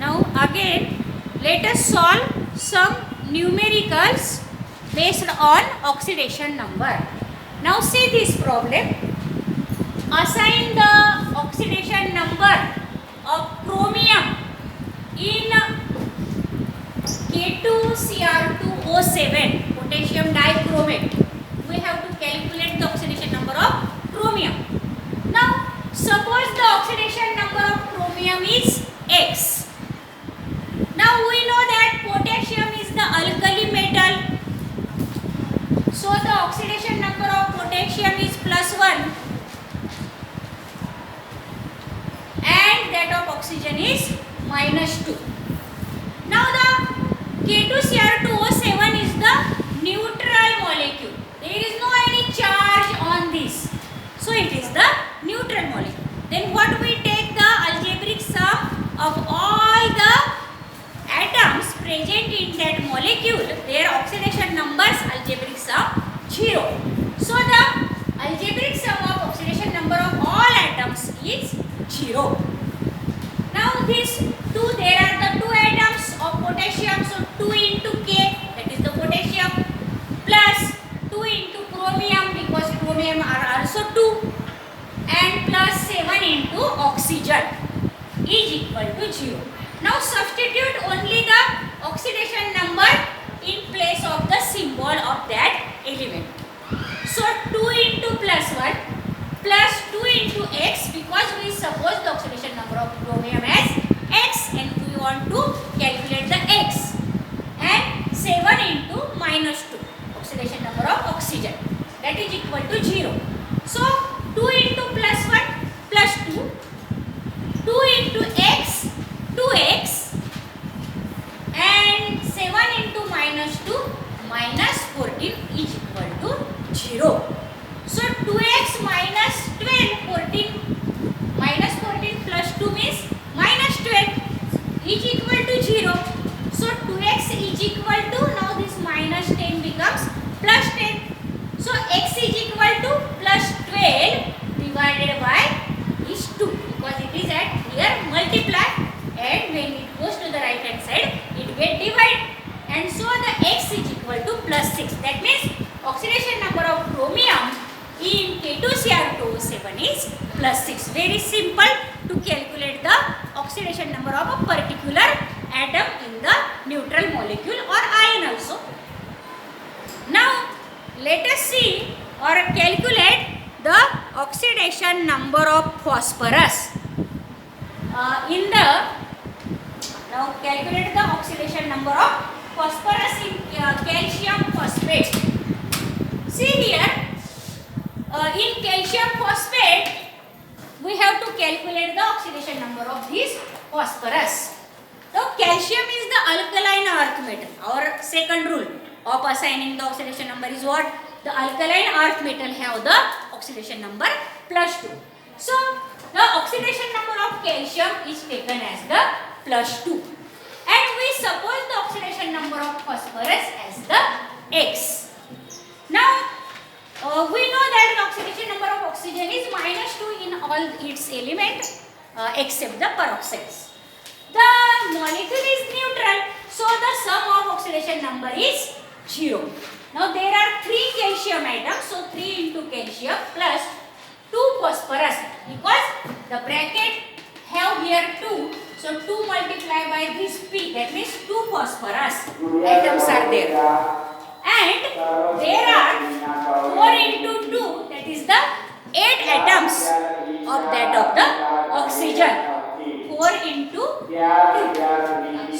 Now again let us solve some numericals based on oxidation number. Now see this problem. Assign the oxidation number of chromium in K2Cr2O7 potassium dichromate. We have to calculate the oxidation number of chromium. Now suppose the oxidation number of chromium is X. Now we know that potassium is the alkali metal. So the oxidation number of potassium is +1 and that of oxygen is -2. Now the K2Cr2O7 is the neutral molecule. There is no any charge on this. So it is the neutral molecule. Then what we take the algebraic sum of all the atoms present in that molecule, their oxidation numbers algebraic sum 0. So the algebraic sum of oxidation number of all atoms is 0. Now these two, there are the two atoms of potassium, so 2 into K, that is the potassium, plus 2 into chromium because chromium are also 2, and plus 7 into oxygen is equal to 0. Now substitute only the oxidation number in place of the symbol of that element. So 2 into +1 plus 2 into X, because we suppose the oxidation number of chromium as X and we want to calculate the X, and 7 into -2 oxidation number of oxygen, that is equal to 0. So 2 into +1 plus 2, 2 into X, 2X, and 7 into -2 -14 is equal to 0. So 2x minus 12, 14, minus 14 plus 2 means minus 12 is equal to 0. So 2x is equal to, now this minus 10 becomes plus 10. So x is equal to plus 12 divided by is 2, because it is at here multiply, and when it goes to the right hand side it get divide, and so the x is equal to plus 6. That means oxidation number of chromium in K2Cr2O7 is plus 6. Very simple to calculate the oxidation number of a particular atom in the neutral molecule or ion also. Now let us see or calculate the oxidation number of phosphorus. Now calculate the oxidation number of phosphorus in calcium phosphate. See here, in calcium phosphate we have to calculate the oxidation number of this phosphorus. Now calcium is the alkaline earth metal. Our second rule of assigning the oxidation number is what? The alkaline earth metal have the oxidation number +2. So the oxidation number of calcium is taken as the +2, and we suppose the oxidation number of phosphorus as the X. Now we know that the oxidation number of oxygen is -2 in all its elements except the peroxides. The molecule is neutral, so the sum of oxidation number is 0. Now there are 3 calcium atoms, so 3 into calcium plus 2 phosphorus, because the bracket have here 2, so 2 multiplied by this P, that means 2 phosphorus atoms are there, and there are 4 into 2, that is the 8 atoms of that of the oxygen. 4 into 2,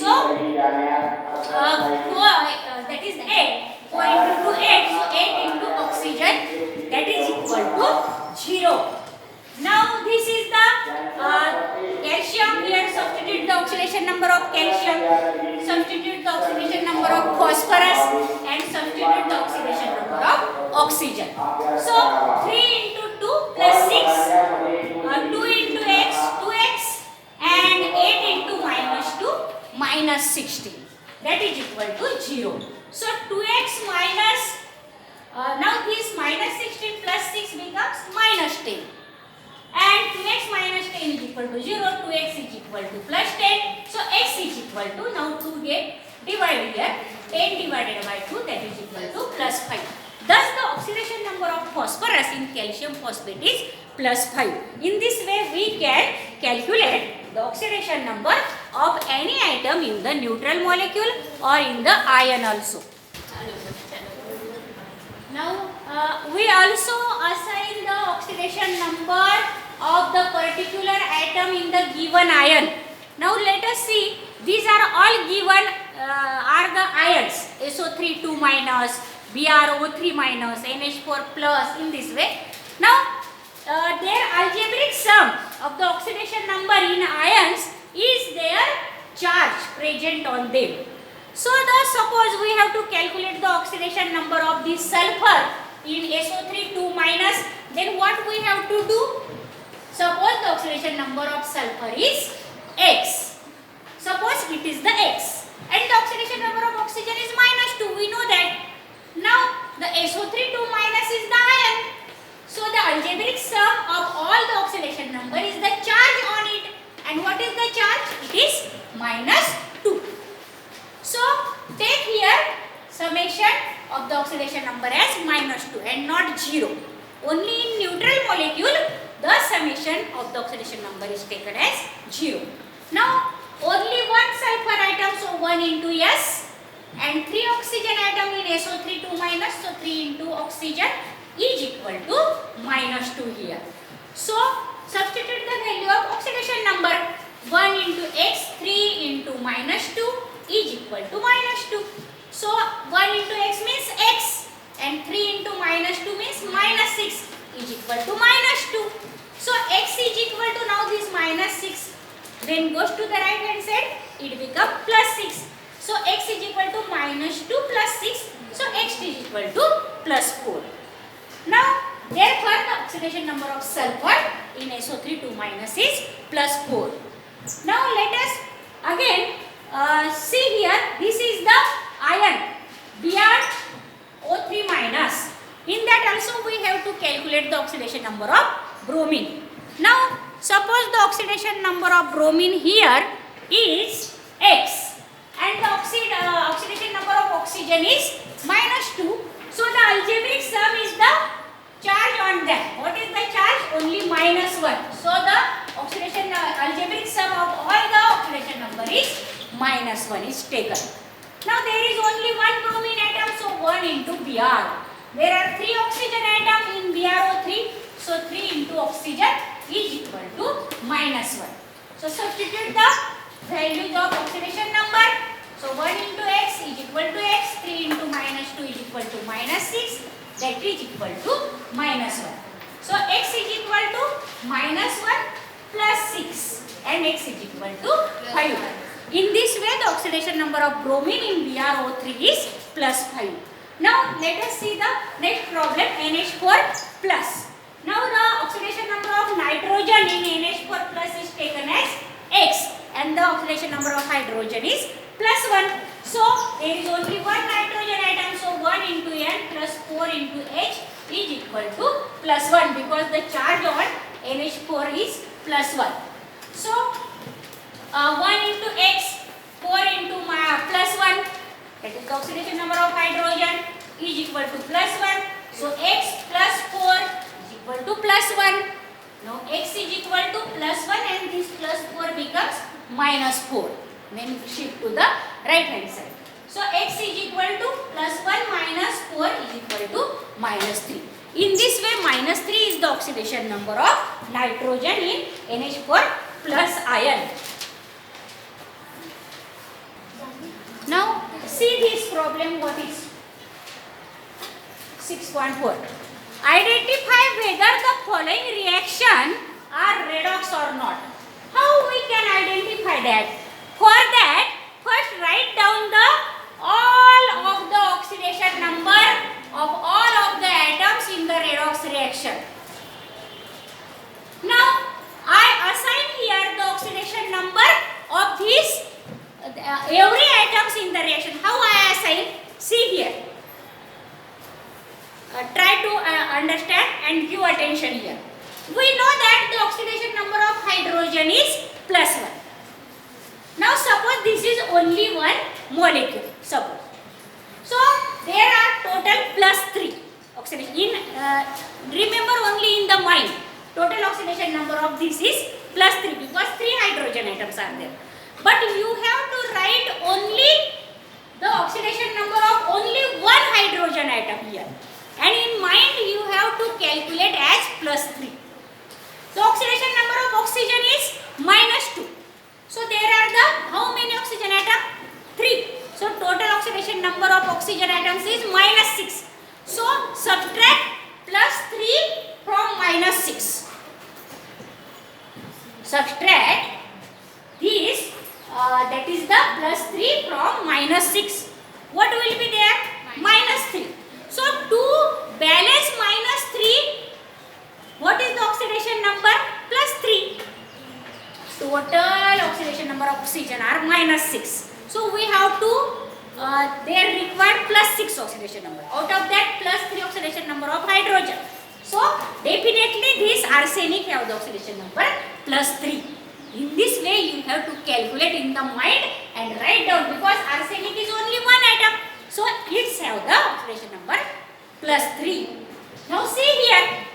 so 4, that is 8, 4 into 2 8, so 8 into oxygen, that is equal to 0. Now this is the calcium. Here substitute the oxidation number of calcium, substitute the oxidation number of phosphorus, and substitute the oxidation number of oxygen. So 3 into 2 plus 6, 2 into x, 2x, and 8 into -2 -16, that is equal to 0. So 2x minus, now this -16 plus 6 becomes -10, and 2x minus 10 is equal to 0, 2x is equal to plus 10. So x equal to, now 2 get divided here, 10 divided by 2, that is equal to plus 5. Thus the oxidation number of phosphorus in calcium phosphate is plus 5. In this way we can calculate the oxidation number of any atom in the neutral molecule or in the ion also. Now we also assign the oxidation number of the particular atom in the given ion. Now let us see, these are all given are the ions, SO3 2 minus, BrO3 minus, NH4 plus, in this way. Now their algebraic sum of the oxidation number in ions is their charge present on them. So suppose we have to calculate the oxidation number of this sulfur in SO3 2 minus, then what we have to do? Suppose the oxidation number of sulfur is X. Suppose it is the X. And the oxidation number of oxygen is minus 2. We know that. Now the SO3 2 minus is the ion. So the algebraic sum of all the oxidation number is the charge on it. And what is the charge? It is minus 2. So take here summation of the oxidation number as minus 2 and not 0. Only in neutral molecule the summation of the oxidation number is taken as 0. Now only one sulfur atom, so 1 into S, and 3 oxygen atom in SO3 2 minus, so 3 into oxygen is equal to minus 2 here. So substitute the value of oxidation number, 1 into X, 3 into minus 2 is equal to minus 2. So 1 into X means X and 3 into minus 2 means minus 6 is equal to minus 2. So X is equal to, now this minus 6 then goes to the right hand side, it becomes plus 6. So X is equal to minus 2 plus 6, so X is equal to plus 4. Now therefore the oxidation number of sulfur in SO3 2 minus is plus 4. Now let us again see here, this is the ion BrO3 minus. In that also we have to calculate the oxidation number of bromine. Now suppose the oxidation number of bromine here is X and the oxidation number of oxygen is minus 2. So the algebraic sum is the charge on them. What is the charge? Only minus 1. So the oxidation algebraic sum of all the oxidation number is minus 1 is taken. Now there is only one bromine atom, so 1 into Br. There are 3 oxygen atom in BrO3, so 3 into oxygen is equal to minus 1. So substitute the values of oxidation number. So 1 into X is equal to X, 3 into minus 2 is equal to minus 6, that is equal to minus 1. So X is equal to minus 1 plus 6 and X is equal to 5. In this way the oxidation number of bromine in BrO3 is plus 5. Now let us see the next problem, NH4 plus. Now the oxidation number of nitrogen in NH4 plus is taken as X and the oxidation number of hydrogen is plus 1. So there is only one nitrogen atom, so 1 into N plus 4 into H is equal to plus 1 because the charge on NH4 is plus 1. So 1 into X, 4 into plus 1, that is the oxidation number of hydrogen is equal to plus 1. So X plus 4 is equal to plus 1. Now X is equal to plus 1 and this plus 4 becomes minus 4. Then shift to the right hand side. So X is equal to plus 1 minus 4 is equal to minus 3. In this way minus 3 is the oxidation number of nitrogen in NH4 plus ion. Now see this problem, what is 6.4. Identify whether the following reaction are redox or not. How we can identify that? For that, first write down the all of the oxidation number of all of the atoms in the redox reaction. Now I assign here the oxidation number of this every atoms in the reaction. How I assign? See here. Try to understand and give attention here. We know that the oxidation number of hydrogen is plus 1. Now suppose this is only one molecule. Suppose. So there are total plus 3 oxidation. Remember only in the mind, total oxidation number of this is plus 3 because 3 hydrogen atoms are there. But you have to write only the oxidation number of only one hydrogen atom here. And in mind you have to calculate as plus 3. So oxidation number of oxygen is minus 2. So there are the how many oxygen atom? 3. So total oxidation number of oxygen atoms is minus 6. So subtract plus 3 from minus 6. Subtract this, that is the plus 3 from minus 6. What will be there? Minus 3. So to balance minus 3, what is the oxidation number? Plus 3. Total oxidation number of oxygen are minus 6. So we have to, they require plus 6 oxidation number. Out of that plus 3 oxidation number of hydrogen. So definitely this arsenic have the oxidation number plus 3. In this way you have to calculate in the mind and write down because arsenic is only one atom. So it's have the oxidation number plus 3. Now see here.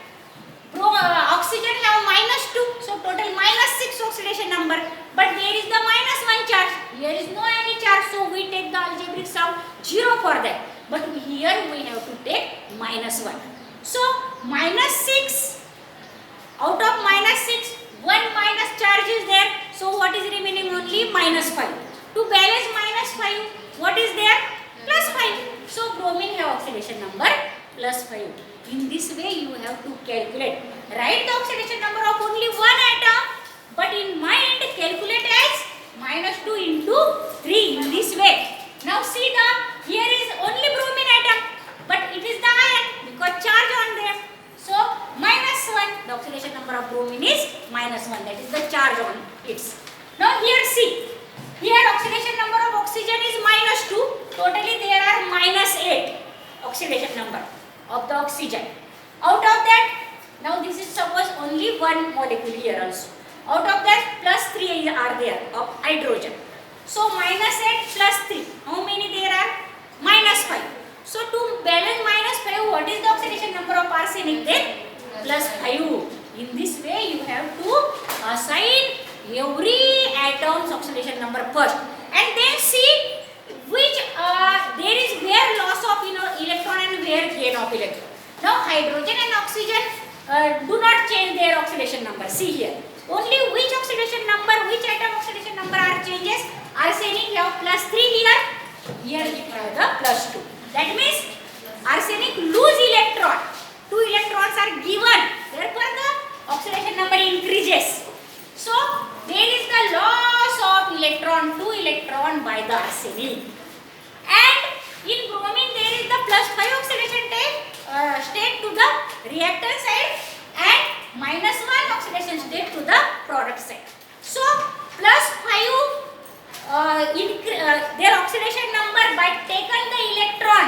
Oxygen have minus 2, so total minus 6 oxidation number, but there is the minus 1 charge. Here is no any charge, so we take the algebraic sum 0 for that. But here we have to take minus 1. So minus 6, out of minus 6, 1 minus charge is there. So what is remaining? Only minus 5. To balance minus 5, what is there? Plus 5. So bromine have oxidation number plus 5. In this way you have to calculate. Write the oxidation number of only one atom, but in mind calculate as minus 2 into 3 in this way. Now see the, here is only bromine atom, but it is the ion because charge on them. So minus 1, the oxidation number of bromine is minus 1, that is the charge on it. Now here see, here oxidation number of oxygen is minus 2, totally there are minus 8 oxidation number of the oxygen. Out of that, now this is suppose only one molecule here also. Out of that plus 3 are there of hydrogen. So minus 8 plus 3, how many there are? Minus 5. So to balance minus 5, what is the oxidation number of arsenic then? Plus 5. In this way you have to assign every atom's oxidation number first. And then see which there is where loss of electron and where gain of electron. Now hydrogen and oxygen do not change their oxidation number. See here. Only which oxidation number, which atom oxidation number are changes? Arsenic have plus 3 here. Here it have the plus 2. That means arsenic lose electron. 2 electrons are given. Therefore the oxidation number increases. So there is the loss of electron, 2 electron by the arsenic. And in bromine there is the plus 5 oxidation state to the reactant side and minus 1 oxidation state to the product side. So plus 5 their oxidation number by taken the electron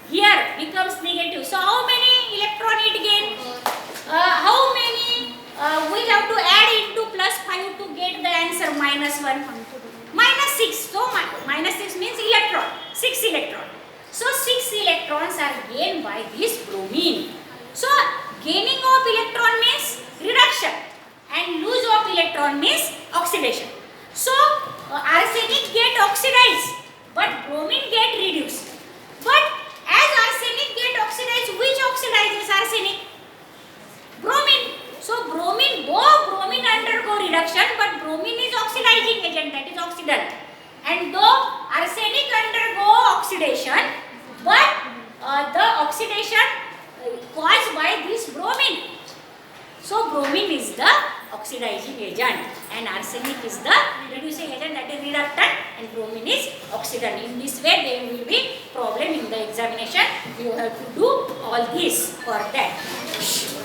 here becomes negative. So how many electron it gain? How many we have to add into plus 5 to get the answer minus 1? Minus 6. So minus 6 means electron. 6 electron. So 6 electrons are gained by this bromine. So gaining of electron means reduction and lose of electron means oxidation. So arsenic get oxidized but bromine get reduced. But as arsenic get oxidized, which oxidizes arsenic? Bromine. So bromine undergo reduction, but bromine is oxidizing agent, that is oxidant. And though arsenic undergo oxidation, but the oxidation caused by this bromine. So bromine is the oxidizing agent and arsenic is the reducing agent, that is reductant, and bromine is oxidant. In this way there will be problem in the examination. You have to do all this for that.